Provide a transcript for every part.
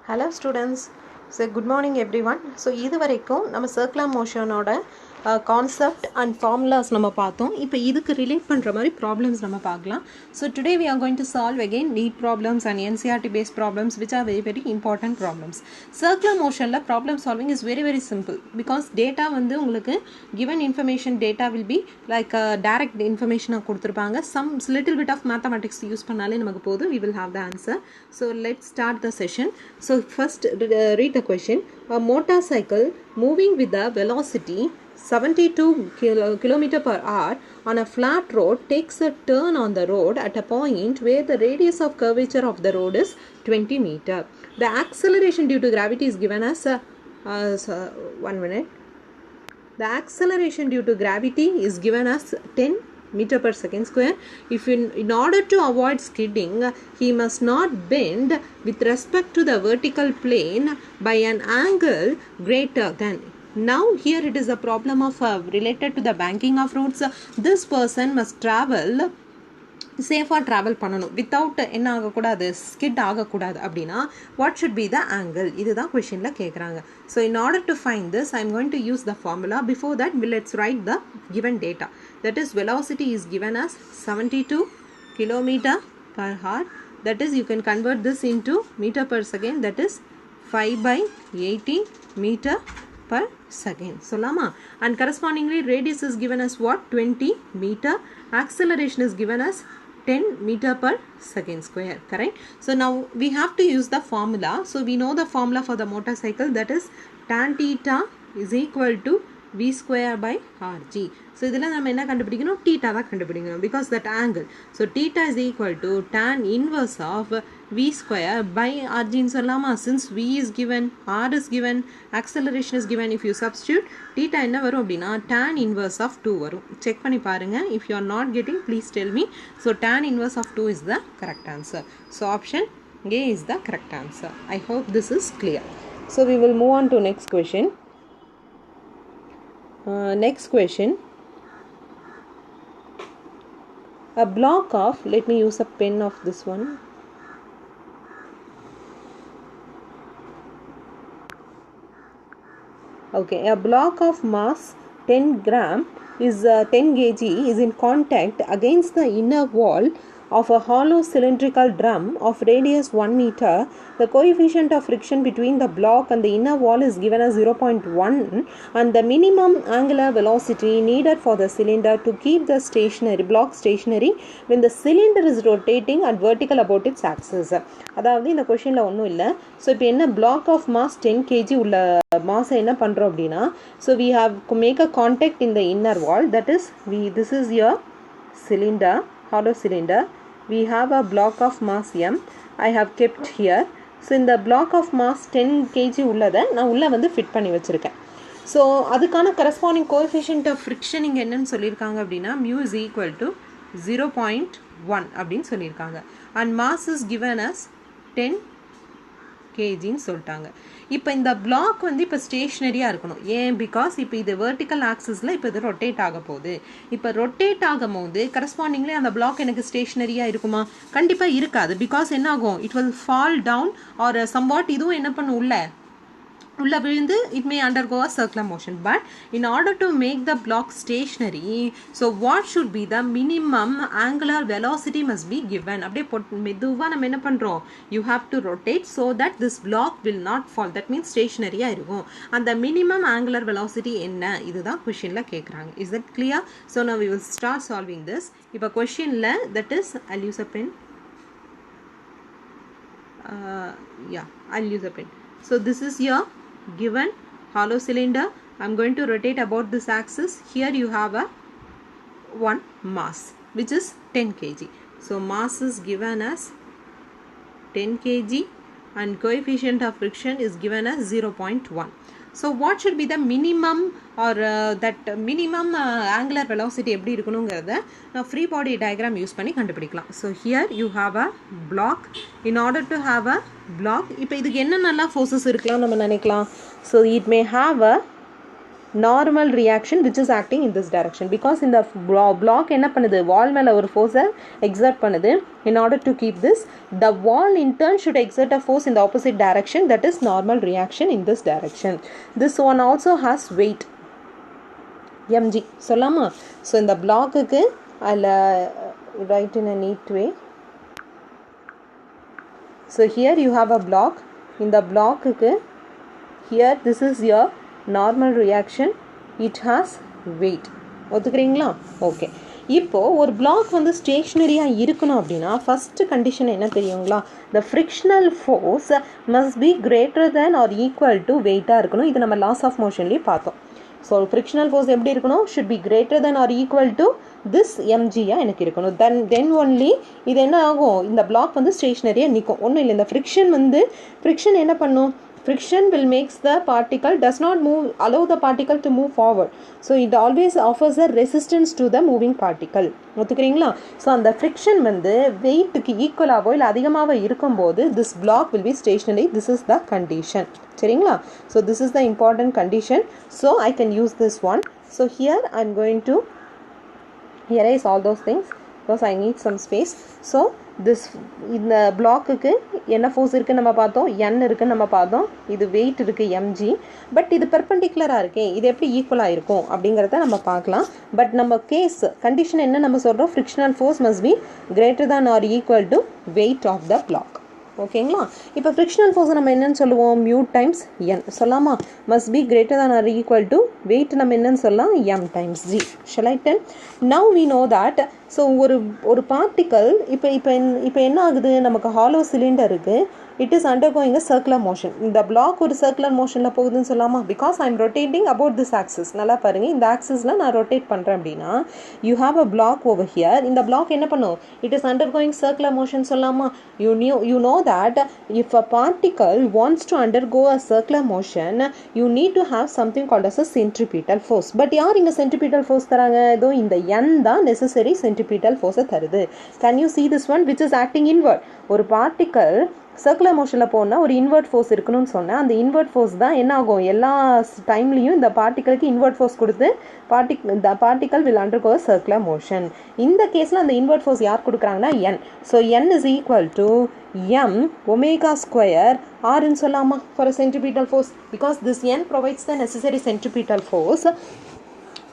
Hello students. So good morning everyone. So இது வரைக்கும் நம்ம circular motionோட கான்செப்ட் அண்ட் ஃபார்முலாஸ் நம்ம பார்த்தோம். இப்போ இதுக்கு ரிலேட் பண்ணுற மாதிரி ப்ராப்ளம்ஸ் நம்ம பார்க்கலாம். So today we are going to solve again NEET problems and NCERT based problems which are very very important problems. circular motionல problem solving is very very simple because data வந்து உங்களுக்கு given information data will be like direct information கொடுத்துருப்பாங்க. some little bit of mathematics use பண்ணாலே நமக்கு போதும். we will have the answer. So let's start the session. So first read the question. A motorcycle moving with the velocity 72 km per hour on a flat road takes a turn on the road at a point where the radius of curvature of the road is 20 meter. The acceleration due to gravity is given as 1 minute. The acceleration due to gravity is given as 10 meter per second square. If in order to avoid skidding, he must not bend with respect to the vertical plane by an angle greater than. Now here it is a problem of related to the banking of roads. This person must travel சேஃபாக travel பண்ணணும் without என்ன ஆகக்கூடாது skid ஆகக்கூடாது அப்படின்னா what should be the angle இதுதான் கொஷினில் கேட்குறாங்க. So in order to find this I am going to use the formula. Before that let's right the given data. That is velocity is given as 72 kilometer per hour. That is you can convert this into meter per second. That is 5/80 meter per second. Solama. And correspondingly radius is given as what? 20 meter. Acceleration is given as 10 meter per second square. Correct? So now we have to use the formula. So we know the formula for the motorcycle, that is tan theta is equal to v square by rg. So இதெல்லாம் நம்ம என்ன கண்டுபிடிக்கணும்? theta தான் கண்டுபிடிக்கணும் because that angle. So theta is equal to tan inverse of v square by rg ன்னு சொல்லலாமா? Since v is given, r is given, acceleration is given, if you substitute theta என்ன வரும் அப்படின்னா tan inverse of 2 வரும். Check பண்ணி பாருங்க. If you are not getting, please tell me. So tan inverse of 2 is the correct answer. So option A is the correct answer. I hope this is clear. So we will move on to next question. Next question. A block of, let me use a pen of this one. Okay, a block of mass 10 gram is 10 kg is in contact against the inner wall of a hollow cylindrical drum of radius 1 meter. The coefficient of friction between the block and the inner wall is given as 0.1 and the minimum angular velocity needed for the cylinder to keep the block stationary when the cylinder is rotating at vertical about its axis. அதாவது இந்த கொஷினில் ஒன்றும் இல்லை. So இப்போ என்ன block of mass 10 kg உள்ள மாஸை என்ன பண்ணுறோம் அப்படின்னா, so we have to make a contact in the inner wall, that is this is your cylinder, hollow cylinder. We have a block of mass m I have kept here. So இந்த block of mass 10 kg உள்ளதை நான் உள்ளே வந்து fit பண்ணி வச்சுருக்கேன். So அதுக்கான corresponding coefficient of friction இங்கே என்னன்னு சொல்லியிருக்காங்க அப்படின்னா mu is equal to 0.1 அப்படின்னு சொல்லியிருக்காங்க. And mass is given as 10 kgன்னு சொல்லிட்டாங்க. இப்போ இந்த பிளாக் வந்து இப்போ ஸ்டேஷ்னரியாக இருக்கணும். ஏன்? பிகாஸ் இப்போ இது வெர்டிக்கல் ஆக்சிஸில் இப்போ இது ரொட்டேட் ஆக போகுது. இப்போ ரொட்டேட் ஆகும் போது கரஸ்பாண்டிங்லி அந்த பிளாக் எனக்கு ஸ்டேஷ்னரியாக இருக்குமா? கண்டிப்பாக இருக்காது. பிகாஸ் என்ன ஆகும்? It will fall down or somewhat இதுவும் என்ன பண்ணும் உள்ள விழுந்து it may undergo a circular motion. But in order to make the block stationary, so what should be the minimum angular velocity must be given. அப்படியே மெதுவாக நம்ம என்ன பண்ணுறோம்? You have to rotate so that this block will not fall. That means stationaryயாக இருக்கும். அந்த minimum angular velocity என்ன? இதுதான் கொஷினில் கேட்குறாங்க. Is that clear? So now we will start solving this. இப்போ கொஷினில் that is, I'll use a pen. I'll use a pen. So this is your given hollow cylinder. I'm going to rotate about this axis. Here you have a one mass which is 10 kg. So mass is given as 10 kg and coefficient of friction is given as 0.1. So what should be the minimum or that minimum angular velocity எப்படி இருக்கணுங்கிறத நான் free body diagram use பண்ணி கண்டுபிடிக்கலாம். So here you have a block. In order to have a block, இப்போ இதுக்கு என்ன நல்லா forces இருக்கலாம் நம்ம நினைக்கலாம். So it may have a normal reaction which is acting in this direction, because in the block என்ன பண்ணுது, wall மேல ஒரு force exert பண்ணுது. In order to keep this, the wall in turn should exert a force in the opposite direction, that is normal reaction in this direction. This one also has weight mg சொல்லாமா. so இந்த blockக்கு I'll write in a neat way. so here you have a block. in the blockக்கு here this is your normal reaction, it has weight. ஒத்துக்கிறீங்களா? Okay. இப்போ ஒரு black வந்து ஸ்டேஷ்னரியாக இருக்கணும் அப்படின்னா first condition என்ன தெரியுங்களா? the frictional force must be greater than or equal to வெயிட்டாக இருக்கணும். இது நம்ம லாஸ் ஆஃப் மோஷன்லேயே பார்த்தோம். ஸோ ஃப்ரிக்ஷனல் ஃபோர்ஸ் எப்படி இருக்கணும்? should be greater than or equal to this mgயா எனக்கு இருக்கணும். then only இது என்ன ஆகும், இந்த பிளாக் வந்து ஸ்டேஷ்னரியாக நிற்கும். ஒன்றும் இல்லை, இந்த ஃப்ரிக்ஷன் என்ன பண்ணும்? friction will makes the particle does not move, allow the particle to move forward. so it always offers a resistance to the moving particle. ஒத்துக்கிறீங்களா? ஸோ அந்த ஃப்ரிக்ஷன் வந்து வெயிட்டுக்கு ஈக்குவலாகவோ இல்லை அதிகமாக இருக்கும்போது this block will be stationary. this is the condition. சரிங்களா? so this is the important condition. so I can use this one. so here I am going to erase all those things because I need some space. so this இந்த பிளாக்குக்கு என்ன force இருக்குன்னு நம்ம பார்த்தோம், n இருக்குன்னு நம்ம பார்த்தோம். இது wait இருக்குது mg. பட் இது பெர்பெண்டிகுலராக இருக்கே, இது எப்படி ஈக்குவலாக இருக்கும் அப்படிங்கிறத நம்ம பார்க்கலாம். பட் நம்ம கேஸ் கண்டிஷன் என்ன நம்ம சொல்கிறோம்? Frictional force must be greater than or equal to weight of the block. ஓகேங்களா? இப்போ ஃப்ரிக்ஷனல் ஃபோர்ஸை நம்ம என்னன்னு சொல்லுவோம்? மியூ டைம்ஸ் n சொல்லாமா? must be greater than or equal to weight நம்ம என்னன்னு சொல்லலாம்? m times g. shall I tell? now we know that. So ஒரு பார்ட்டிக்கல் இப்போ என்ன ஆகுது, நமக்கு ஹாலோ சிலிண்டர் இருக்குது. it is undergoing a circular motion. இந்த பிளாக் ஒரு circular motionல போகுதுன்னு சொல்லாமா? because I am rotating about this axis. நல்லா பாருங்க, இந்த ஆக்சிஸில் நான் ரொட்டேட் பண்ணுறேன் அப்படின்னா you have a block over here. இந்த பிளாக் என்ன பண்ணும்? it is undergoing circular motion சொல்லாமா? you know that if a particle wants to undergo a circular motion, you need to have something called as a centripetal force. but யார் இங்கே centripetal force தராங்க? ஏதோ இந்த n தான் necessary centripetal force தருது. can you see this one which is acting inward? ஒரு particle circular மோஷனில் போனால் ஒரு இன்வெர்ட் ஃபோர்ஸ் இருக்கணும்னு சொன்னேன். அந்த இன்வெர்ட் ஃபோர்ஸ் தான் என்ன ஆகும், எல்லா டைம்லையும் இந்த பார்ட்டிக்கலுக்கு இன்வெர்ட் ஃபோர்ஸ் கொடுத்து the particle will undergo a circular motion. இந்த கேஸில் அந்த இன்வெர்ட் ஃபோர்ஸ் யார் கொடுக்குறாங்கன்னா n. So n is equal to m omega square r ன்னு சொல்லாமா for a centripetal force, because this n provides the necessary centripetal force.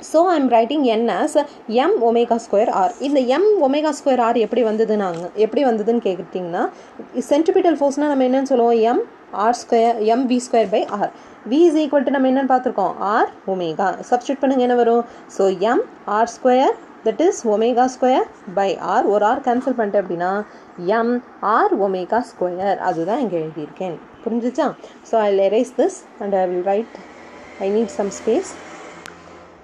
so I am writing n as m omega square r. இந்த m omega square r எப்படி வந்ததுன்னு கேட்டிங்கன்னா, centripetal ஃபோர்ஸ்னால் நம்ம என்னன்னு சொல்லுவோம்? m r square m v square by r. v is equal to நம்ம என்னன்னு பார்த்துருக்கோம்? r omega. சப்ஸ்டியூட் பண்ணுங்க, என்ன வரும்? so m r square that is omega square by r. ஒரு r கேன்சல் பண்ணிட்டேன் அப்படின்னா m r omega square. அதுதான் இங்கே எழுதியிருக்கேன். புரிஞ்சுச்சா? so I'll erase this and I will write. I need some space.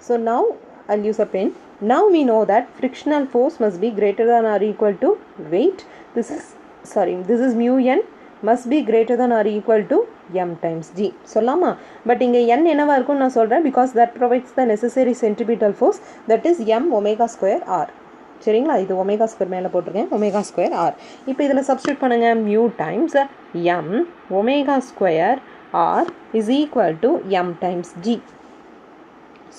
so now I'll use a pen. now we know that frictional force must be greater than or equal to weight. this is mu n must be greater than or equal to m times g சொல்லாமா? But இங்கே n என்னவா இருக்கும்னு நான் சொல்கிறேன், because that provides the necessary centripetal force, that is m omega square r. சரிங்களா? இது omega square மேலே போட்டிருக்கேன், ஒமேகா ஸ்கொயர் r. இப்போ இதில் சப்ஸ்டியூட் பண்ணுங்க, mu times m omega square r is equal to m times g.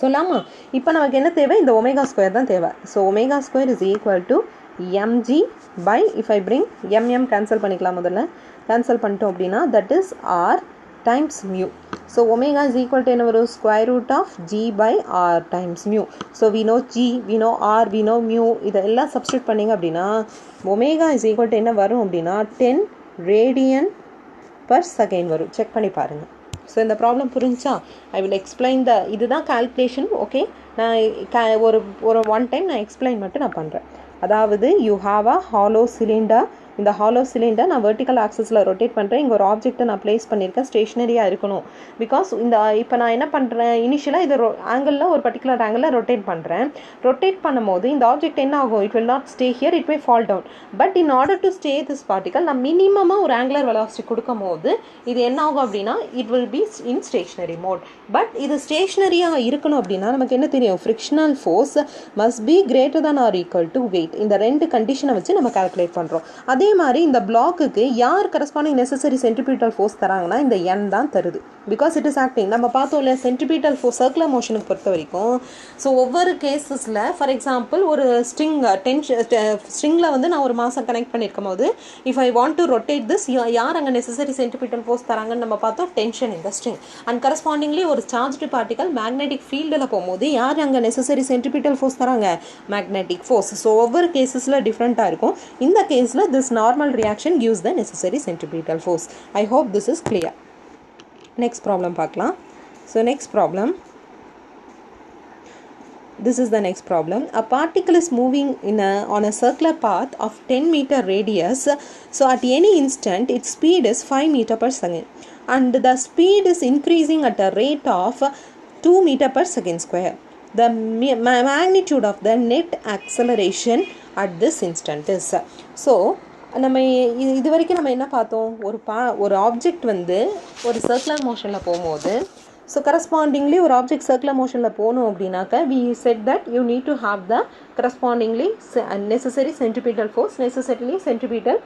சொல்லாமா? இப்போ நமக்கு என்ன தேவை? இந்த ஒமேகா ஸ்கொயர் தான் தேவை. So omega square is equal to mg by, if I bring mm cancel பண்ணிக்கலாம், முதல்ல கேன்சல் பண்ணிட்டோம் அப்படின்னா that is r times mu. so omega is equal to என்ன வரும்? square root of g by r times mu. so we know g, we know r, we know mu. இதெல்லாம் substitute பண்ணிங்க அப்படின்னா omega is equal to என்ன வரும் அப்படின்னா 10 radian per second வரும். Check பண்ணி பாருங்கள். ஸோ இந்த ப்ராப்ளம் புரிஞ்சா? ஐ வில் எக்ஸ்பிளைன் இதுதான் கால்குலேஷன். ஓகே, நான் ஒரு ஒன் டைம் நான் எக்ஸ்பிளைன் மட்டும் நான் பண்ணுறேன். அதாவது you have a hollow cylinder. இந்த ஹாலோ சிலிண்டர் நான் வெர்டிக்கல் ஆக்சஸில் ரொட்டேட் பண்ணுறேன். இங்கே ஒரு ஆப்ஜெக்ட்டை நான் ப்ளேஸ் பண்ணியிருக்கேன், ஸ்டேஷ்னரியாக இருக்கணும். பிகாஸ் இப்போ நான் என்ன பண்ணுறேன், இனிஷியலாக இது ஆங்கிளில் ஒரு பர்டிகுலர் ஆங்கிளில் ரொட்டேட் பண்ணுறேன். ரொட்டேட் பண்ணும்போது இந்த ஆப்ஜெக்ட் என்ன ஆகும்? It will not stay here, it may fall down. But in order to stay this particle நான் மினிமமாக ஒரு ஆங்குலர் வெலாசிட்டி கொடுக்கும் போது இது என்ன ஆகும் அப்படின்னா it will be in stationary mode. But இது ஸ்டேஷ்னரியாக இருக்கணும் அப்படின்னா நமக்கு என்ன தெரியும்? Frictional force must be greater than or equal to weight. இந்த ரெண்டு கண்டிஷனை வச்சு நம்ம கால்குலேட் பண்ணுறோம். அதே மாதிரி இந்த பிளாக்குக்கு யார் கரஸ்பாண்டிங் நெசசரி சென்ட்ரிபியூட்டல் ஃபோர்ஸ் தராங்கன்னா இந்த n தான் தருது. Because it is acting. நம்ம பார்த்தோம் இல்லையா சென்ட்ரிபியூட்டல் ஃபோர்ஸ் சர்க்குலர் மோஷனுக்கு பொறுத்த வரைக்கும். ஸோ ஒவ்வொரு கேசஸில் ஃபார் எக்ஸாம்பிள் ஒரு ஸ்ட்ரிங்கில் வந்து நான் ஒரு மாதம் கனெக்ட் பண்ணியிருக்கும் போது if I want to rotate this யார் அங்கே நெசசரி சென்ட்ரிபியூட்டல் ஃபோர்ஸ் தராங்கன்னு நம்ம பார்த்தோம், டென்ஷன் இந்த ஸ்ட்ரிங். அண்ட் கரஸ்பாண்டிங்லி ஒரு சார்ஜ்டு பார்ட்டிகல் மேக்னெட்டிக் ஃபீல்டில் போகும்போது யார் அங்கே நெசசரி சென்ட்ரிபியூட்டல் ஃபோர்ஸ் தராங்க, மேக்னெட்டிக் ஃபோர்ஸ். ஸோ ஒவ்வொரு கேசஸில் டிஃப்ரெண்ட்டாக இருக்கும். இந்த கேஸில் this normal reaction gives the necessary centripetal force. I hope this is clear. Next problem பார்க்கலாம். So next problem, this is the next problem. A particle is moving on a circular path of 10 meter radius. So at any instant its speed is 5 meter per second and the speed is increasing at a rate of 2 meter per second square. The magnitude of the net acceleration at this instant is. So நம்ம இது வரைக்கும் நம்ம என்ன பார்த்தோம், ஒரு object வந்து ஒரு circular மோஷனில் போகும்போது ஸோ கரஸ்பாண்டிங்லி ஒரு ஆப்ஜெக்ட் சர்க்குலர் மோஷனில் போகணும் அப்படின்னாக்கா we said that you need to have the correspondingly necessary centripetal force, necessarily centripetal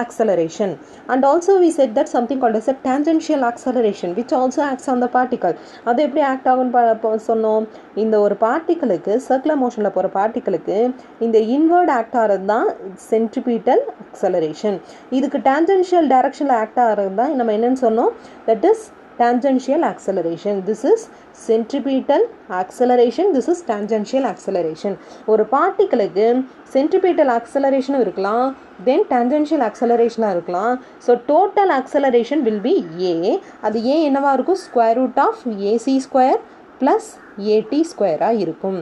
acceleration, and also we said that something called as a tangential acceleration which also acts on the particle. அது எப்படி act ஆகும்னு சொன்னோம், இந்த ஒரு பார்ட்டிகளுக்கு circular மோஷனில் போகிற பார்ட்டிகளுக்கு இந்த inward act ஆகிறது தான் சென்ட்ரிபியூட்டல் அக்சலரேஷன். இதுக்கு டான்ஜென்ஷியல் டைரக்ஷனில் ஆக்ட் ஆகிறது தான் நம்ம என்னன்னு சொன்னோம், that is tangential acceleration. This is centripetal acceleration, this is tangential acceleration. ஒரு பார்ட்டிகளுக்கு centripetal acceleration இருக்கலாம், then tangential acceleration இருக்கலாம். So total acceleration will be a. அது a என்னவா இருக்கும், square root of ac square plus at square இருக்கும்.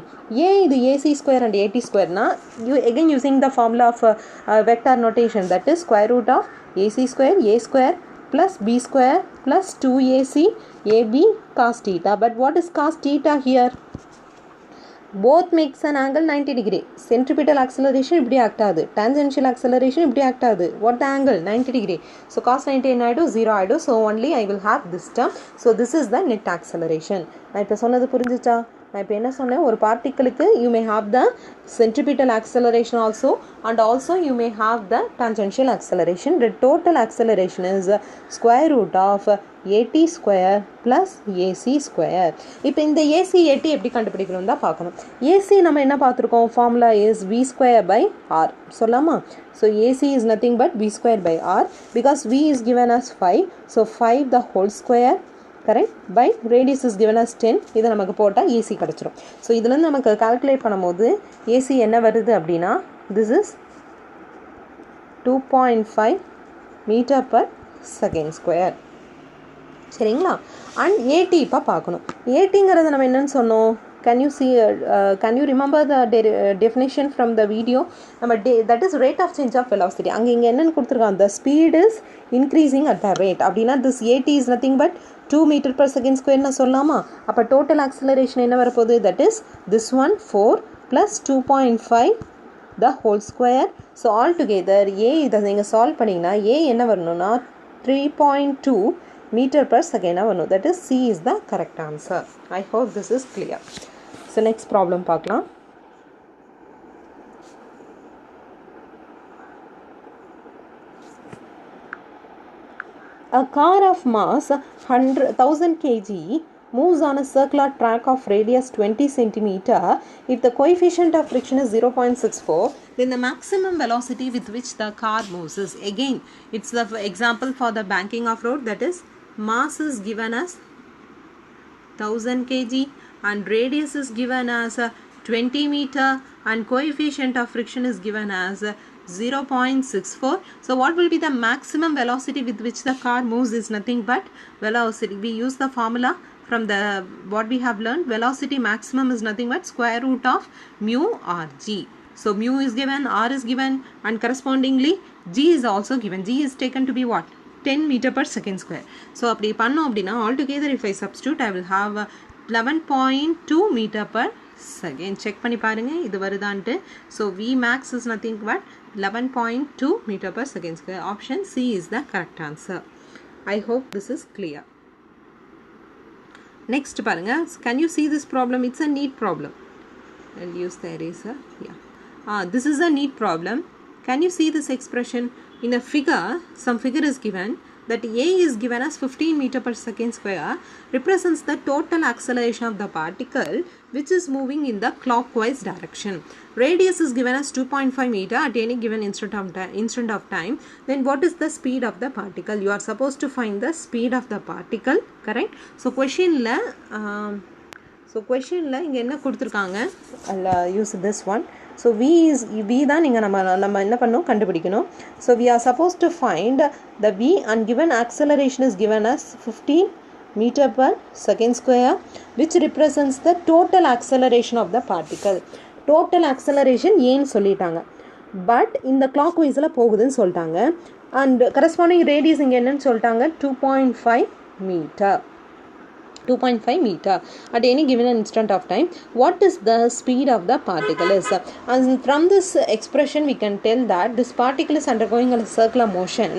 இது ac square and at square na you again using the formula of vector notation, that is square root of ac square a square plus b square plus 2ac ab cos theta. But what is cos theta here? Both makes an angle 90 degree. Centripetal acceleration இப்படி act ஆகுது, tangential acceleration இப்படி act ஆகுது. What the angle? 90 degree. So cos 90 என்ன ஆயிடும், 0 ஆயிடும். So only I will have this term. So this is the net acceleration. நான் இப்போ சொன்னது புரிஞ்சுச்சா? நான் இப்போ என்ன சொன்னேன், ஒரு பார்ட்டிகளுக்கு you may have the centripetal acceleration also and also you may have the tangential acceleration. The total acceleration is square root of at square plus ac square. இப்போ இந்த ac at எப்படி கண்டுபிடிக்கணும் தான் பார்க்கணும். ac நம்ம என்ன பார்த்துருக்கோம், formula is v square by r சொல்லாமா. So ac is nothing but v square by r because v is given as 5. So 5 the whole square, correct, by radius is given as 10. இதை நமக்கு போட்டால் ac கிடச்சிரும். So இதுலேருந்து நமக்கு calculate பண்ணும்போது ac என்ன வருது அப்படின்னா this is 2.5 meter per second square. சரிங்களா. அண்ட் at இப்போ பார்க்கணும். atங்கிறத நம்ம என்னன்னு சொன்னோம், can you remember the definition from the video? That is rate of change of velocity. அங்கே இங்கே என்னன்னு கொடுத்துருக்காங்க, the speed is increasing at the rate அப்படின்னா this at is nothing but 2 meter per second square நான் சொல்லாமா. அப்போ total acceleration என்ன வரப்போகுது, that is this one 4 plus 2.5 the whole square. So all together a இதை நீங்கள் சால்வ் பண்ணிங்கன்னா a என்ன வரணும்னா 3.2 meter per second வரணும். That is C is the correct answer. I hope this is clear. So next problem பார்க்கலாம். A car of mass 1000 kg moves on a circular track of radius 20 cm. If the coefficient of friction is 0.64, then the maximum velocity with which the car moves is, again it's the example for the banking of road, that is mass is given as 1000 kg and radius is given as 20 meter and coefficient of friction is given as 0.64. So what will be the maximum velocity with which the car moves is nothing but velocity. We use the formula from the what we have learned. Velocity maximum is nothing but square root of mu r g. So mu is given, r is given, and correspondingly g is also given. G is taken to be what? 10 meter per second square. So அப்படி பண்ணோம் அப்படின்னா altogether if I substitute I will have 11.2 meter per second. Check பண்ணி பாருங்க இது வருதான்ட்டு. So V max is nothing but 11.2 meter per second square. Option C is the correct answer. I hope this is clear. Next பாருங்க, can you see this problem? It's a neat problem. I'll use the eraser. Yeah. This is a neat problem. Can you see this expression? in a figure, some figure is given that A is given as 15 meter per second square represents the total acceleration of the particle which is moving in the clockwise direction. Radius is given as 2.5 meter at any given instant of time. Then what is the speed of the particle? You are supposed to find the speed of the particle, correct? So question la இங்கே என்ன கொடுத்துருக்காங்க, I'll use this one. So V தான் நீங்கள் நம்ம என்ன பண்ணணும், கண்டுபிடிக்கணும். So we are supposed to find the V and given acceleration is given as 15 meter per second square which represents the total acceleration of the particle. Total acceleration ஏன்னு சொல்லிட்டாங்க, but இந்த clock வைஸில் போகுதுன்னு சொல்லிட்டாங்க. அண்ட் கரஸ்பாண்டிங் ரேடியஸ் இங்கே என்னன்னு சொல்லிட்டாங்க, 2.5 meter. 2.5 meter at any given instant of time. What is the speed of the particle is? And from this expression we can tell that this particle is undergoing a circular motion.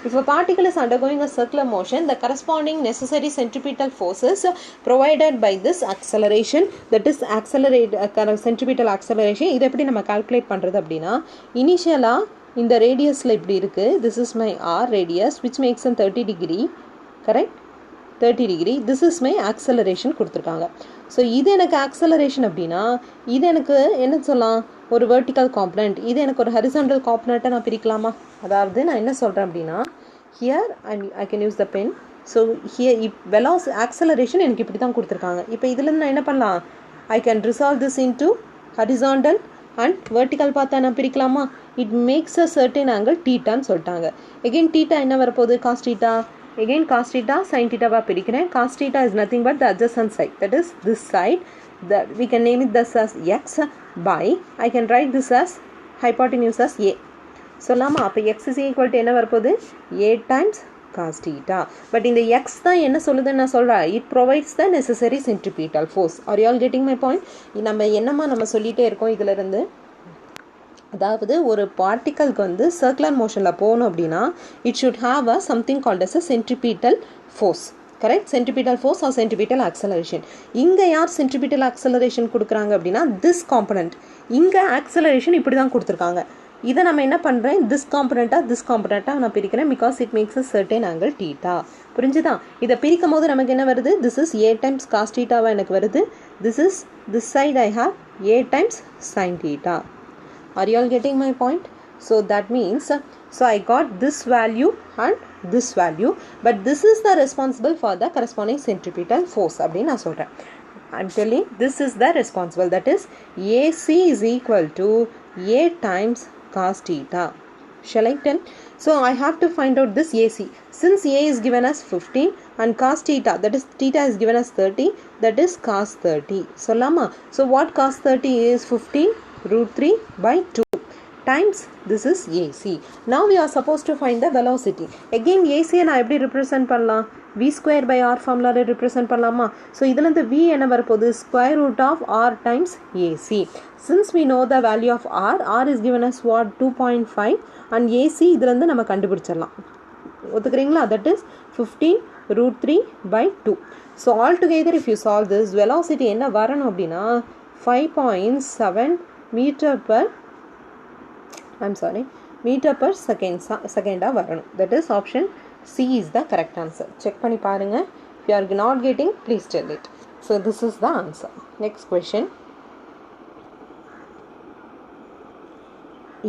If a particle is undergoing a circular motion, the corresponding necessary centripetal forces provided by this acceleration, that is centripetal acceleration, இதை எப்படி நம்ம calculate பண்ணுறது அப்படின்னா, இனிஷியலாக இந்த ரேடியஸில் இப்படி இருக்குது, this is my R radius which makes an 30 degree, correct? 30 degree. This is my acceleration கொடுத்துருக்காங்க. ஸோ இது எனக்கு ஆக்சலரேஷன் அப்படின்னா இது எனக்கு என்ன சொல்லலாம், ஒரு வெர்டிக்கல் காம்பனண்ட், இது எனக்கு ஒரு ஹரிசாண்டல் காம்பனண்ட்டை நான் பிரிக்கலாமா? அதாவது நான் என்ன சொல்கிறேன் அப்படின்னா, here I can use the pen. So here acceleration எனக்கு இப்படி தான் கொடுத்துருக்காங்க. இப்போ இதுலேருந்து நான் என்ன பண்ணலாம், I can resolve this into horizontal and vertical பார்த்தா நான் பிரிக்கலாமா? It makes a certain angle தீட்டான்னு சொல்லிட்டாங்க. எகெயின் தீட்டா என்ன வரப்போகுது, cos theta. Again cos theta sin theta வா பிரிக்கிறேன். cos theta is nothing but the adjacent side, that is this side, that we can name it this as x by, I can write this as hypotenuse as a. சொல்லாமா, அப்போ x is equal to என்ன வரப்போகுது, a times cos theta. But இந்த x தான் என்ன சொல்லுதுன்னு நான் சொல்கிறேன், it provides the necessary centripetal force. Are you all getting my point? நம்ம சொல்லிகிட்டே இருக்கோம் இதிலிருந்து. அதாவது ஒரு பார்ட்டிக்கலுக்கு வந்து சர்க்குலர் மோஷனில் போகணும் அப்படின்னா it should have a something called as a centripetal force, correct? Centripetal force or centripetal acceleration. இங்கே யார் சென்ட்ரிபீட்டல் ஆக்சலரேஷன் கொடுக்குறாங்க அப்படின்னா திஸ் காம்பனண்ட். இங்கே ஆக்சலரேஷன் இப்படி தான் கொடுத்துருக்காங்க. இதை நம்ம என்ன பண்ணுறேன், திஸ் காம்பனண்ட்டாக நான் பிரிக்கிறேன், because it makes a certain angle theta. புரிஞ்சுதான்? இதை பிரிக்கும் போது நமக்கு என்ன வருது, this is a times cos தீட்டாவாக எனக்கு வருது. This side I have a times sine theta. Are you all getting my point? So that means, so I got this value and this value, but this is the responsible for the corresponding centripetal force அப்படின்னு நான் சொல்கிறேன். I'm telling this is the responsible, that is AC is equal to A times cos theta. Shall I tell? So I have to find out this AC. Since A is given as 15 and cos theta, that is theta is given as 30, that is cos 30. சொல்லலாமா? So what cos 30 is, 15 root 3 by 2 times this is AC. Now we are supposed to find the velocity. Again AC நான் எப்படி represent பண்ணலாம், V square by R formula represent பண்ணலாமா? So இதிலிருந்து V என்ன வரப்போகுது, square root of R times AC. Since we know the value of R is given as what, 2.5, and AC இதிலிருந்து நம்ம கண்டுபிடிச்சிடலாம். ஒத்துக்கிறீங்களா? That is 15 root 3 by 2. So altogether if you solve this, velocity என்ன வரணும் அப்படின்னா 5.7 meter per second வரணும். That is option C is the correct answer. Check பண்ணி பாருங்க. If you are not getting, please tell it. So this is the answer. Next question.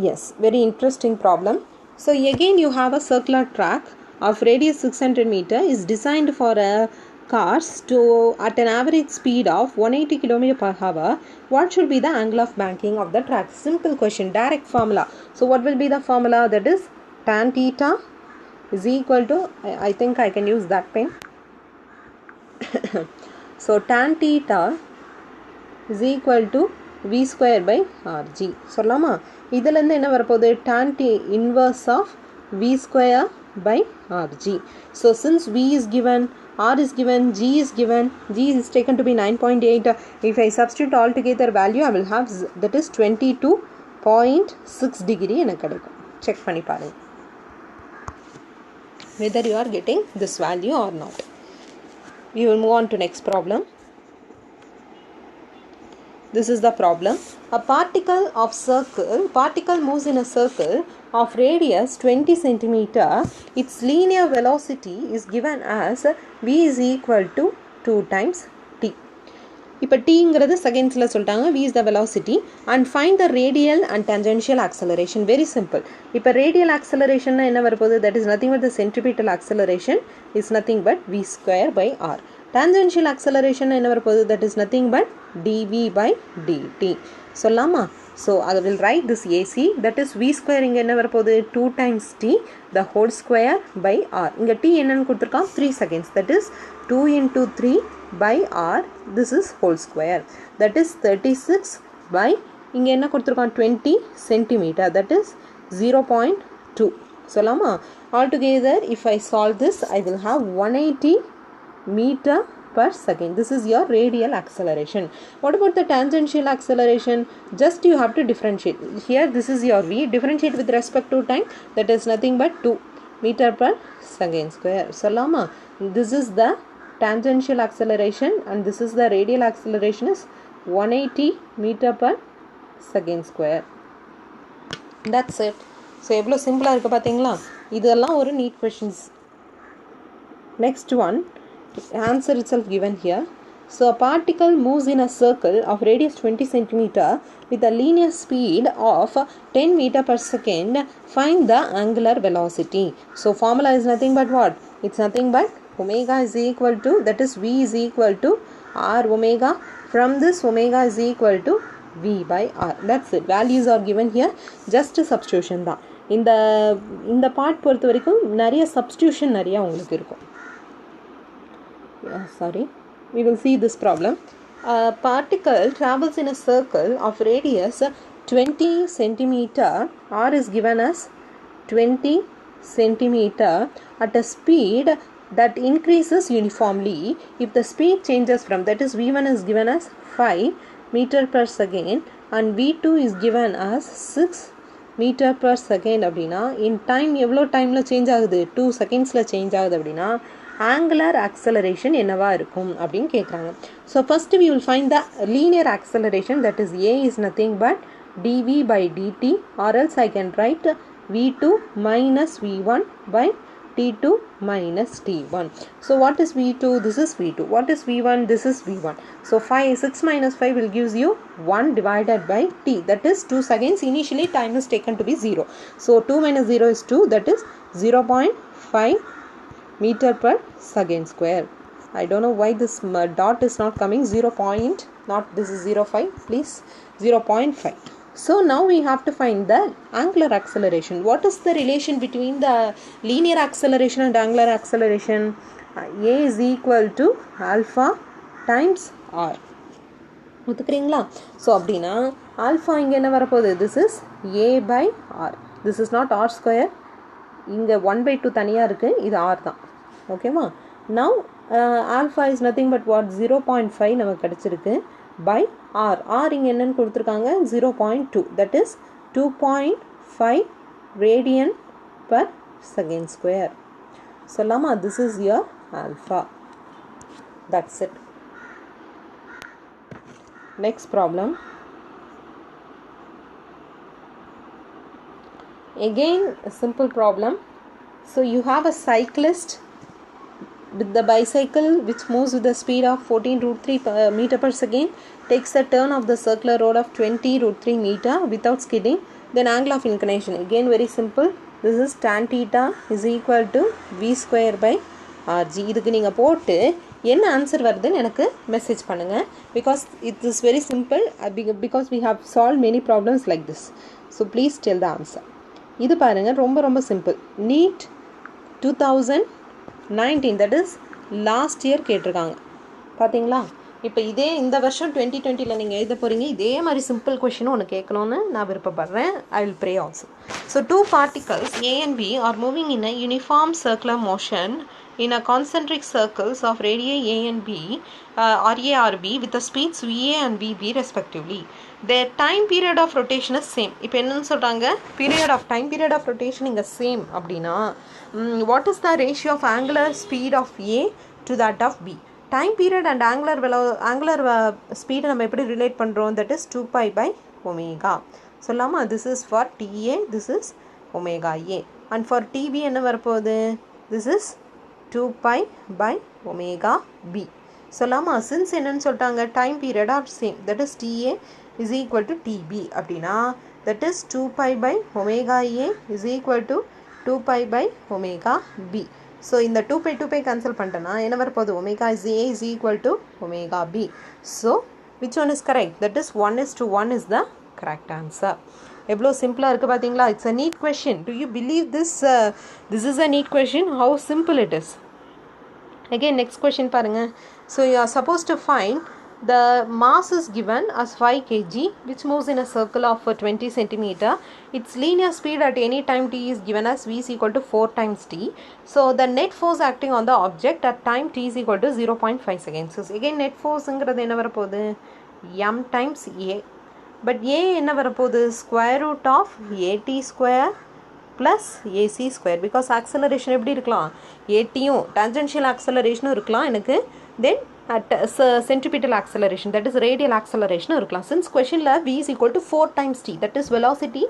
Yes, very interesting problem. So again you have a circular track of radius 600 meter is designed for a cars to at an average speed of 180 km per hour. What should be the angle of banking of the track? Simple question, direct formula. So what will be the formula? That is tan theta is equal to, I think I can use that pen. So tan theta is equal to V square by RG. சொல்லலாமா? இதிலிருந்து என்ன வரப்போகுது, tan T inverse of V square by RG. So since V is given, R is given, G is given, G is taken to be 9.8. If I substitute all together value, I will have, that is 22.6 degree எனக்கு கிடைக்கும். Check பண்ணி பாருங்க whether you are getting this value or not. We will move on to next problem. This is the problem. A particle moves in a circle of radius 20 centimeter, its linear velocity is given as v is equal to 2 times t. இப்போ tங்கிறது செகண்ட்ஸில் சொல்லிட்டாங்க, v is the velocity and find the radial and tangential acceleration. Very simple. இப்போ radial acceleration என்ன வரப்போகுது? That is nothing but the centripetal acceleration is nothing but v square by r. Tangential acceleration என்ன வரப்போகுது? That is nothing but dv by dt. சொல்லலாமா? So I will write this AC, that is v square இங்கே என்ன வரப்போகுது? 2 times t the whole square by r. இங்கே t என்னன்னு கொடுத்துருக்கான்? 3 seconds. That is 2 into 3 by r. This is whole square. That is 36 by இங்கே என்ன கொடுத்துருக்கான்? 20 centimeter. That is 0.2. சொல்லலாமா? Altogether if I solve this I will have 180 meter per second. This is your radial acceleration. What about the tangential acceleration? Just you have to differentiate. Here this is your v. Differentiate with respect to time. That is nothing but 2 meter per second square. Salama. This is the tangential acceleration and this is the radial acceleration is 180 meter per second square. That's it. So எவ்வளோ சிம்பிளாக இருக்குது பார்த்தீங்களா? இதெல்லாம் ஒரு neat questions. Next one. Answer itself given here. So a particle moves in a circle of radius 20 centimeter with a linear speed of 10 meter per second. Find the angular velocity. So formula is nothing but what? It's nothing but omega is equal to, that is v is equal to r omega. From this omega is equal to v by r. That's it. Values are given here. Just substitution தான். இந்த part பொறுத்த வரைக்கும் நிறைய substitution நிறைய உங்களுக்கு இருக்கும். Sorry, we will see this problem. A particle travels in a circle of radius 20 centimeter. R is given as 20 centimeter at a speed that increases uniformly. If the speed changes from, that is v1 is given as 5 meter per second and v2 is given as 6 meter per second அப்படின்னா in time எவ்வளோ டைமில் change ஆகுது? 2 செகண்ட்ஸில் change ஆகுது அப்படின்னா angular acceleration என்னவா இருக்கும் அப்படின்னு கேட்குறாங்க. So first we will find the linear acceleration, that is a is nothing but dv by dt, or else I can write v2 minus v1 by t2 minus t1. So what is v2? This is v2. What is v1? This is v1. So 6 minus 5 will gives you 1 divided by t, that is 2 seconds. Initially time is taken to be 0. So 2 minus 0 is 2, that is 0.5 meter per second square. I don't know why this dot is not coming. 0. Not this is 0.5, please. 0.5. So now we have to find the angular acceleration. What is the relation between the linear acceleration and angular acceleration? A is equal to alpha times r. ஒத்துக்கிறீங்களா? So அப்படின்னா alpha இங்கே என்ன வரப்போகுது? This is a by r. This is not r square. இங்கே 1/2 தனியாக இருக்குது, இது r தான். ஓகேவா? Now alpha is nothing but what? 0.5 நமக்கு கிடச்சிருக்கு by r. r இங்கே என்னன்னு கொடுத்துருக்காங்க? 0.2, that is 2.5 radian per second square. சொல்லாமா? This is your alpha. That's it. Next problem. Again a simple problem. So you have a cyclist with the bicycle which moves with the speed of 14√3 meter per second, takes a turn of the circular road of 20√3 meter without skidding. Then angle of inclination, again very simple. This is tan theta is equal to v square by rg. இதுக்கு நீங்கள் போட்டு என்ன answer வருதுன்னு எனக்கு message பண்ணுங்கள். Because it is very simple, because we have solved many problems like this. So please tell the answer. இது பாருங்கள், ரொம்ப ரொம்ப simple. NEET 2019, that is last year கேட்டிருக்காங்க. பார்த்தீங்களா? இப்போ இதே இந்த வருஷம் 2020 நீங்கள் எழுத போகிறீங்க. இதே மாதிரி சிம்பிள் கொஷினும் ஒன்று கேட்கணுன்னு நான் விருப்பப்படுறேன். I will pray also. So 2 particles A and B are moving in a uniform circular motion in a concentric circles of radii A and B, RARB with the speeds VA and VB respectively. Their time period of rotation is same. இப்போ என்னன்னு சொல்கிறாங்க? time period of rotation இங்கே same அப்படின்னா what is the ratio of angular speed of A to that of B? Time period and angular speed நம்ம எப்படி relate பண்ணுறோம்? That is 2 pi by omega. சொல்லலாமா? This is for TA, this is omega a. And for tb என்ன வரப்போகுது? This is 2 pi by omega b. சொல்லாமா, since என்னன்னு சொல்லிட்டாங்க, time period are same, that is ta is equal to tb அப்படின்னா that is 2 pi by omega a is equal to 2 pi by omega b. So இந்த 2 pi cancel பண்ணிட்டேன்னா என்ன வரப்போகுது? omega is a is equal to omega b. So which one is correct? That is 1:1 is the correct answer. எவ்வளோ சிம்பிளாக இருக்குது பார்த்தீங்களா? It's a neat question. Do you believe this is a neat question? How simple it is. Again next question பாருங்க. So you are supposed to find the mass is given as 5 kg which moves in a circle of 20 centimeter. Its linear speed at any time t is given as v is equal to 4 times t. So the net force acting on the object at time t is equal to 0.5 seconds. So again net forceங்கிறது என்ன வரப்போகுது? m times a. But a என்ன வரப்போகுது? square root of at square plus ac square. Because acceleration எப்படி இருக்கலாம்? atயும் tangential acceleration இருக்கலாம் எனக்கு. Then at centripetal acceleration, that is radial acceleration இருக்கலாம். Since questionல v is equal to 4 times t, that is velocity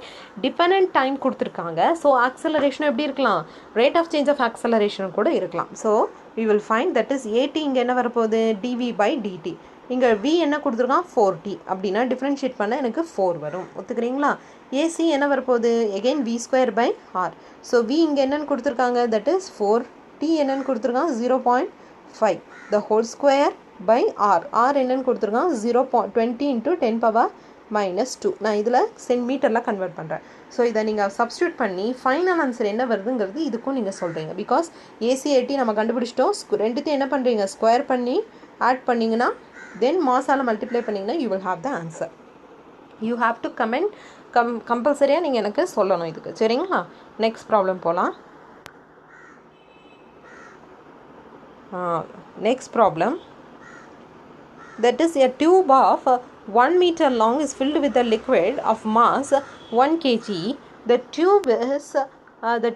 dependent time கொடுத்துருக்காங்க. So acceleration எப்படி இருக்கலாம்? rate of change of acceleration கூட இருக்கலாம். So we will find that is at இங்கே என்ன வரப்போகுது? dv by dt. இங்கே v என்ன கொடுத்துருக்கான்? 4t. அப்படின்னா டிஃப்ரென்ஷியேட் பண்ண எனக்கு 4 வரும். ஒத்துக்கிறீங்களா? ac என்ன வரப்போகுது? again v square by r. So v இங்கே என்னன்னு கொடுத்துருக்காங்க? that is 4. t என்னன்னு கொடுத்துருக்காங்க? 0.5 the whole square by r. r என்னன்னு கொடுத்துருக்காங்க? 0.20 into 10 power minus 2. நான் இதில் சென்டிமீட்டரில் கன்வெர்ட் பண்ணுறேன். ஸோ இதை நீங்கள் சப்ஸ்டியூட் பண்ணி ஃபைனல் ஆன்சர் என்ன வருதுங்கிறது இதுக்கும் நீங்கள் சொல்கிறீங்க. பிகாஸ் ஏசிஏடி நம்ம கண்டுபிடிச்சிட்டோம். ரெண்டுத்தையும் என்ன பண்ணுறீங்க? ஸ்கொயர் பண்ணி ஆட் பண்ணிங்கன்னா தென் மாஸால் மல்டிப்ளை பண்ணிங்கன்னா you will have the answer. You have to comment கம்பல்சரியாக நீங்கள் எனக்கு சொல்லணும் இதுக்கு. சரிங்களா? நெக்ஸ்ட் ப்ராப்ளம் போகலாம். Next problem, that is a tube of 1 meter long is filled with a liquid of mass 1 kg. The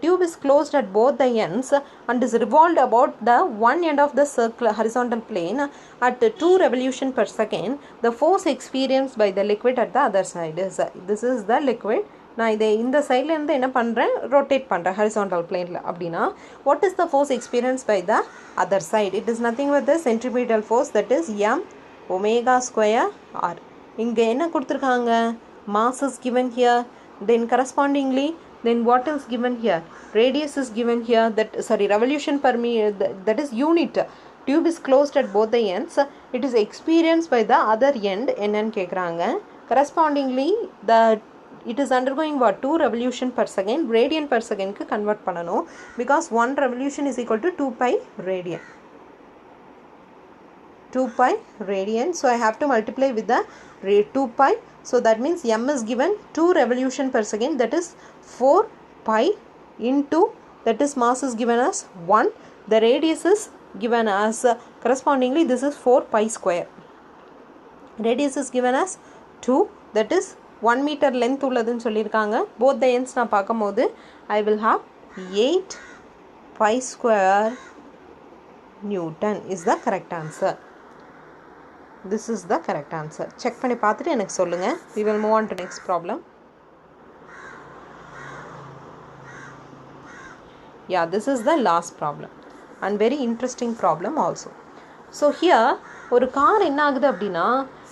tube is closed at both the ends and is revolved about the one end of the circular horizontal plane at 2 revolutions per second. The force experienced by the liquid at the other side is, this is the liquid. நான் இதை இந்த சைட்லேருந்து என்ன பண்ணுறேன்? Rotate பண்ணுறேன் horizontal பிளேனில். அப்படின்னா what is the force experience by the other side? It is nothing with the centrifugal force, that is m omega square r. இங்கே என்ன கொடுத்துருக்காங்க? Mass is given here. Then correspondingly then what is given here? Radius is given here. Revolution per that is unit. Tube is closed at both the ends. It is experience by the other end என்னன்னு கேட்குறாங்க. கரஸ்பாண்டிங்லி it is undergoing what? 2 revolution per second. Radian per second க்கு convert பண்ணணும். Because 1 revolution is equal to 2 pi radian. 2 pi radian. So I have to multiply with the 2 pi. So that means m is given 2 revolution per second. That is 4 pi into, that is mass is given as 1. The radius is given as correspondingly this is 4 pi square. Radius is given as 2. That is 1 meter length உள்ளதுன்னு சொல்லியிருக்காங்க. both the ends நான் பார்க்கும் போது I will have 8 pi square Newton is the correct answer. This is the correct answer. check பண்ணி பார்த்துட்டு எனக்கு சொல்லுங்க. We will move on to next problem. Yeah, this is the last problem and very interesting problem also. So here ஒரு car என்ன ஆகுது அப்படின்னா,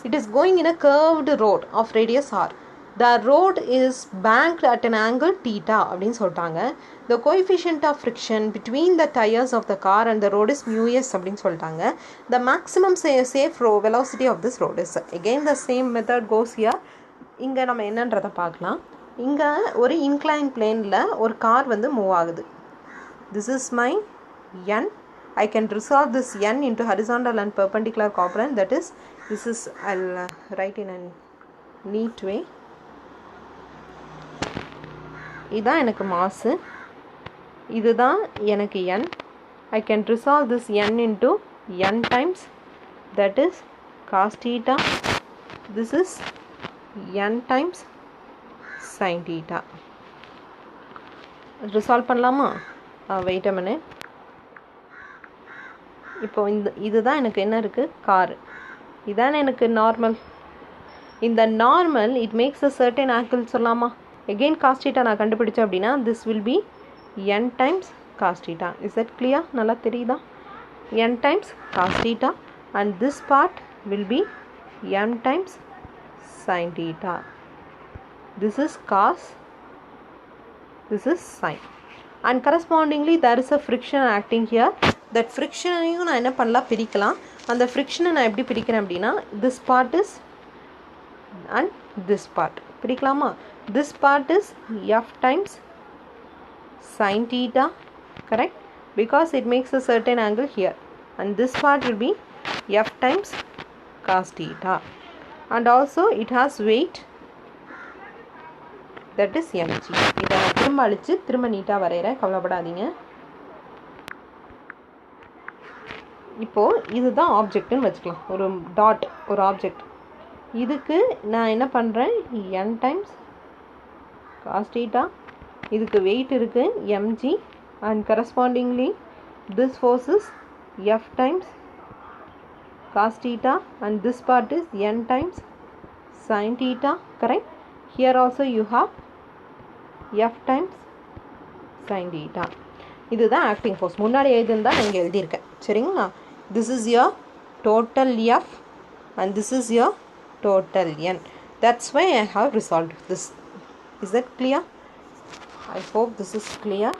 it is going in a curved road of radius r. The road is banked at an angle theta அப்படின்னு சொல்லிட்டாங்க. The coefficient of friction between the tires of the car and the road is mu s அப்படின்னு சொல்லிட்டாங்க. The maximum safe velocity of this road is, again the same method goes here. இங்கே நம்ம என்னன்றதை பார்க்கலாம். இங்கே ஒரு inclined planeல ஒரு car வந்து மூவ் ஆகுது. This is my n. I can resolve this n into horizontal and perpendicular component. That is, this is, I'll write in a neat way. இதான் எனக்கு மாசு, இதுதான் எனக்கு n. I can resolve this n into n times, that is cos theta. This is n times sin theta. resolve பண்ணலாமா? wait a minute. இப்போ இதுதான் எனக்கு என்ன இருக்குது? கார். இதானே எனக்கு நார்மல். இந்த normal it makes a certain angle சொல்லலாமா? again cos theta நான் கண்டுபிடிச்சேன் அப்படின்னா this will be n times cos theta. Is that clear? நல்லா தெரியுதா? n times cos theta and this part will be m times sin theta. This is cos, this is sin, and correspondingly there is a friction acting here. That friction நான் என்ன பண்ணலாம் பிரிக்கலாம். அந்த ஃப்ரிக்ஷனை நான் எப்படி பிரிக்கிறேன் அப்படின்னா this part is and this part பிரிக்கலாமா? This part is f times sin theta, correct, because it makes a certain angle here, and this part will be f times cos theta, and also it has weight, that is mg. இதை நான் திரும்ப அழிச்சு திரும்ப நீட்டாக வரைகிறேன், கவலைப்படாதீங்க. இப்போது இதுதான் ஆப்ஜெக்ட்னு வச்சுக்கலாம், ஒரு டாட், ஒரு ஆப்ஜெக்ட். இதுக்கு நான் என்ன பண்ணுறேன், n டைம்ஸ் காஸ் தீட்டா, இதுக்கு வெயிட் இருக்குது mg, and correspondingly this force is f times cos theta, and this part is n times sin theta, correct. Here also you have f times sin theta. இதுதான் acting force. முன்னாடி எழுதிருந்தா நான் இங்கே எழுதியிருக்கேன், சரிங்களா? This is your total F and this is your total N. That's why I have resolved this. Is that clear? I hope this is clear,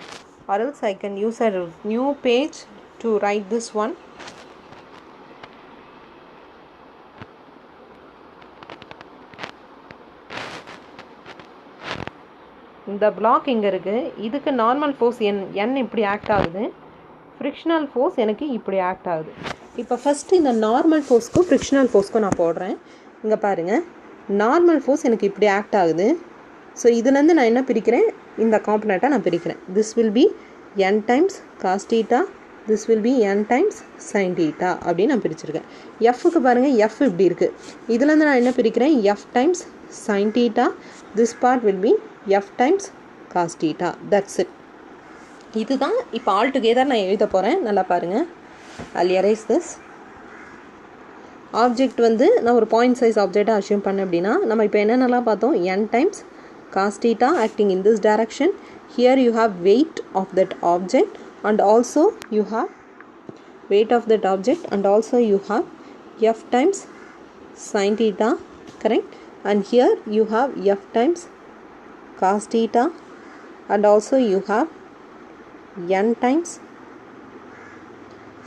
or else I can use a new page to write this one. இந்த black இங்கே இருக்குது, இதுக்கு normal force n இப்படி act ஆகுது, frictional force எனக்கு இப்படி act ஆகுது. இப்போ ஃபஸ்ட்டு இந்த நார்மல் ஃபோர்ஸ்க்கும் ஃப்ரிக்ஷனல் ஃபோர்ஸ்க்கும் நான் போடுறேன். இங்கே பாருங்கள், நார்மல் ஃபோர்ஸ் எனக்கு இப்படி ஆக்ட் ஆகுது. ஸோ இதுலேருந்து நான் என்ன பிரிக்கிறேன், இந்த காம்பனண்ட்டை நான் பிரிக்கிறேன். This will be n times cos theta, this will be n times sine theta அப்படின்னு நான் பிரிச்சிருக்கேன். எஃப்க்கு பாருங்கள், எஃப் இப்படி இருக்குது. இதுலேருந்து நான் என்ன பிரிக்கிறேன், f times sine theta, this part will be f times cos theta. That's it. இதுதான் இப்போ ஆல் டுகெதர் நான் எழுத போகிறேன். நல்லா பாருங்கள். I'll erase this. ஆப்ஜெக்ட் வந்து நான் ஒரு பாயிண்ட் சைஸ் ஆப்ஜெக்டாக அசியூம் பண்ணேன் அப்படின்னா நம்ம இப்போ என்னென்னலாம் பார்த்தோம், n times cos theta acting in this direction. Here you have weight of that object, and also you have weight of that object, and also you have f times sin theta, correct, and here you have f times cos theta, and also you have n times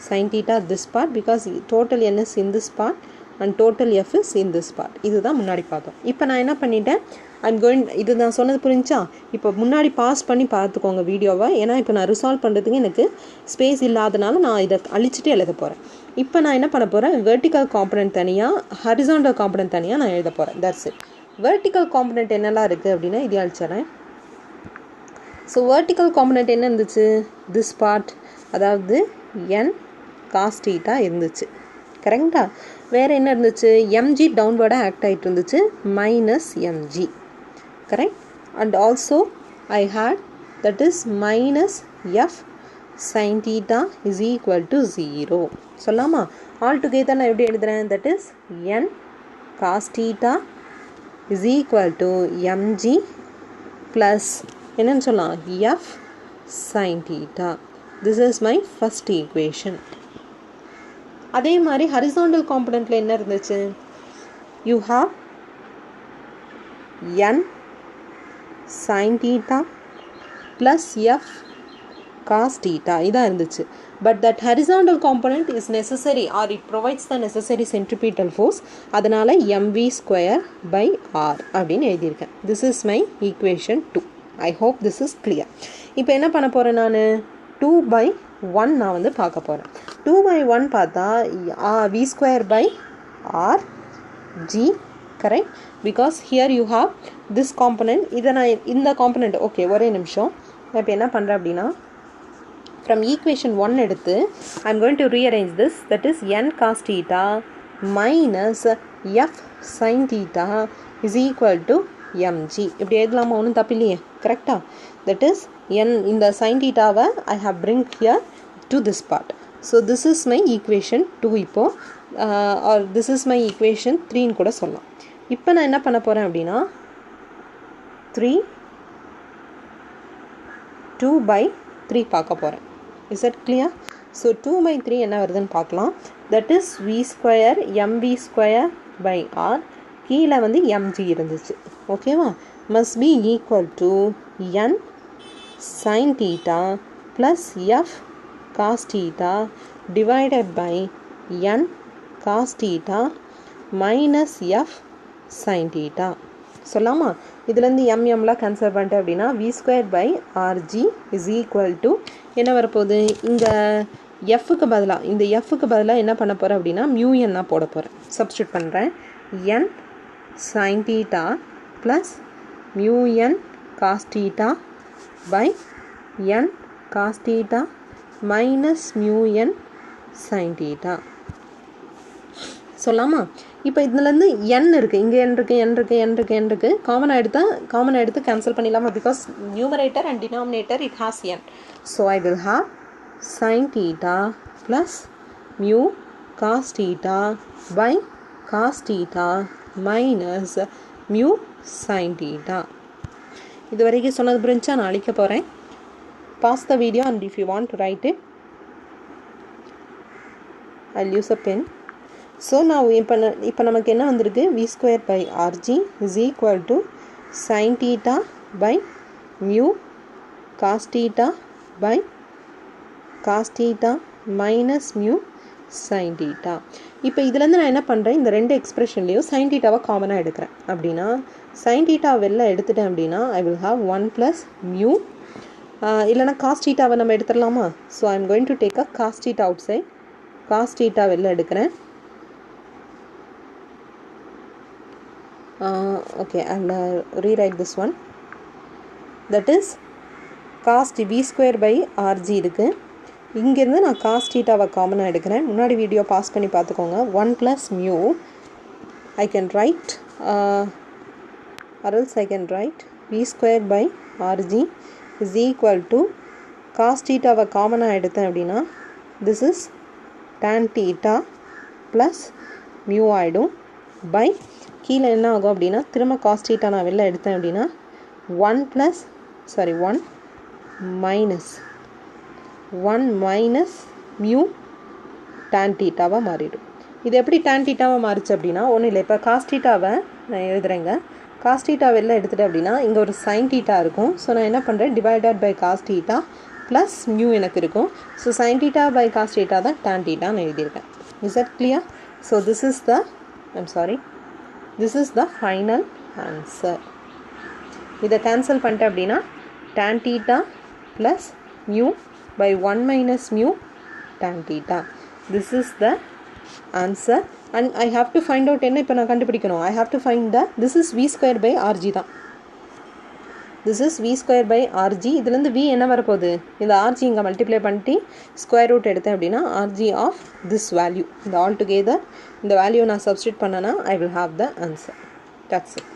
sin theta this part, because total n is in this part and total f is in this part. இதுதான் முன்னாடி பார்த்தோம். இப்போ நான் என்ன பண்ணிட்டேன், இது நான் சொன்னது புரிஞ்சா? இப்போ முன்னாடி பாஸ் பண்ணி பார்த்துக்கோங்க வீடியோவை, ஏன்னா இப்போ நான் ரிசால்வ் பண்ணுறதுக்கு எனக்கு ஸ்பேஸ் இல்லாதனால நான் இதை அழிச்சிட்டு எழுத போகிறேன். இப்போ நான் என்ன பண்ண போகிறேன், வெர்டிக்கல் காம்பனன்ட் தனியாக, ஹரிசாண்டல் காம்பனன்ட் தனியாக நான் எழுத போகிறேன். That's it. வெர்டிக்கல் காம்பனன்ட் என்னெல்லாம் இருக்குது அப்படின்னா இது அழிச்சிடறேன். ஸோ வெர்டிக்கல் காம்பனன்ட் என்ன இருந்துச்சு, திஸ் பார்ட், அதாவது n cos theta இருந்துச்சு, கரெக்டா? வேறு என்ன இருந்துச்சு, mg டவுன்வர்டாக ஆக்ட் ஆகிட்டு இருந்துச்சு, minus mg, correct. And also I hate that is minus f sin theta is equal to 0 சொல்லாமா? ஆல் டுகெதர் நான் எப்படி எழுதுகிறேன், that is n cos theta is equal to mg plus என்னன்னு சொல்லலாம், f sin theta. This is my first equation. அதே மாதிரி horizontal காம்பனண்ட்டில் என்ன இருந்துச்சு, you have n sin theta plus f cos theta இதான் இருந்துச்சு. But that horizontal component is necessary, or it provides the necessary centripetal force. அதனால் mv square by r அப்படின்னு எழுதியிருக்கேன். This is my equation 2. I hope this is clear. இப்போ என்ன பண்ண போகிறேன், நான் 2/1 நான் வந்து பார்க்க போகிறேன். 2/1 பார்த்தா v square by r g, correct, because here you have this component. இதை நான் இந்த காம்பனண்ட், ஓகே ஒரே நிமிஷம், நான் இப்போ என்ன பண்ணுறேன் அப்படின்னா from equation 1 எடுத்து I am going to rearrange this, that is n cos theta minus f sin theta is equal to mg. இப்படி எழுதலாமா, ஒன்றும் தப்பு இல்லையே, கரெக்டா? that is n, இந்த sin theta I have bring here to this part. so this is my equation 2 இப்போ, or this is my equation 3 கூட சொல்லலாம். இப்போ நான் என்ன பண்ண போகிறேன் அப்படின்னா 3 2/3 பார்க்க போகிறேன். Is it clear? ஸோ 2/3 என்ன வருதுன்னு பார்க்கலாம். தட் இஸ் v² mv² கீழே வந்து mg இருந்துச்சு. ஓகேவா? must be equal to n sin theta plus f cos theta divided by n cos theta minus f sin theta. சொல்லாமா? இதுலேருந்து எம்எம்லாம் கேன்சல் பண்ணிட்டேன் அப்படின்னா v²/rg is equal to என்ன வரப்போகுது? இங்கே எஃப்க்கு பதிலாக இந்த எஃப்க்கு பதிலாக என்ன பண்ண போகிறேன் அப்படின்னா μn நான் போட போகிறேன். சப்ஸ்டியூட் பண்ணுறேன். n sin theta plus μn cos theta by n cos theta minus μn sin theta. சொல்லாமா? இப்போ இதுலேருந்து n இருக்குது, இங்கே n இருக்குது, காமனாக எடுத்து கேன்சல் பண்ணிடலாமா? Because numerator and denominator it has n. So I will have sin theta plus mu cos theta by cos theta minus mu sin theta. இது வரைக்கும் சொன்னது புரிஞ்சா நான் அழிக்க போகிறேன். Pause the video and if you want to write it, I'll use a pen. So நான் இப்போ நமக்கு என்ன வந்திருக்கு? v²/rg is equal to sin theta by mu cos theta by cos theta minus mu sin theta. இப்போ இதுலேருந்து நான் என்ன பண்ணுறேன்? இந்த ரெண்டு எக்ஸ்பிரஷன்லேயும் sin thetaவை காமனாக எடுக்கிறேன். அப்படின்னா sin theta வெளில எடுத்துட்டேன் அப்படின்னா I will have 1 plus mu. இல்லைனா cos thetaவை நம்ம எடுத்துடலாமா? So I am going to take a cos theta outside. cos theta வெளில எடுக்கிறேன். Okay, I'll rewrite this one. That is cos v²/rg இருக்குது. இங்கேருந்து நான் cos thetaவை காமனாக எடுக்கிறேன். முன்னாடி வீடியோ பாஸ் பண்ணி பார்த்துக்கோங்க. 1 plus mu I can write or else I can write v²/rg is equal to cos thetaவை காமனாக எடுத்தேன் அப்படின்னா this is tan theta plus mu ஆகிடும் by கீழே என்ன ஆகும் அப்படின்னா திரும்ப cos theta நான் வெளில எடுத்தேன் அப்படின்னா 1 minus mu tan thetaவாக மாறிடும். இது எப்படி tan thetaவாக மாறிச்சு அப்படின்னா ஒன்றும் இல்லை. இப்போ cos thetaவை நான் எழுதுறேங்க. cos theta வெளில எடுத்துட்டேன் அப்படின்னா இங்கே ஒரு sin theta இருக்கும். ஸோ நான் என்ன பண்ணுறேன்? divided by cos theta plus mu எனக்கு இருக்கும். So sin theta by cos theta தான் tan theta நான் எழுதியிருக்கேன். Is that clear? So this is the final answer. இதை கேன்சல் பண்ணிட்டேன் அப்படின்னா tan theta plus mu by 1 minus mu tan theta. This is the answer and I have to find out என்ன இப்போ நான் கண்டுபிடிக்கணும். I have to find this is v²/rg தான். this is v²/rg. இதுலேருந்து v என்ன வரப்போகுது? இந்த rg இங்கே மல்டிப்ளை பண்ணிட்டு ஸ்கொயர் ரூட் எடுத்தேன் அப்படின்னா rg of this value. இந்த ஆல் டுகெதர் இந்த வேல்யூ நான் சப்ஸ்டியூட் பண்ணேன்னா I will have the answer. That's it.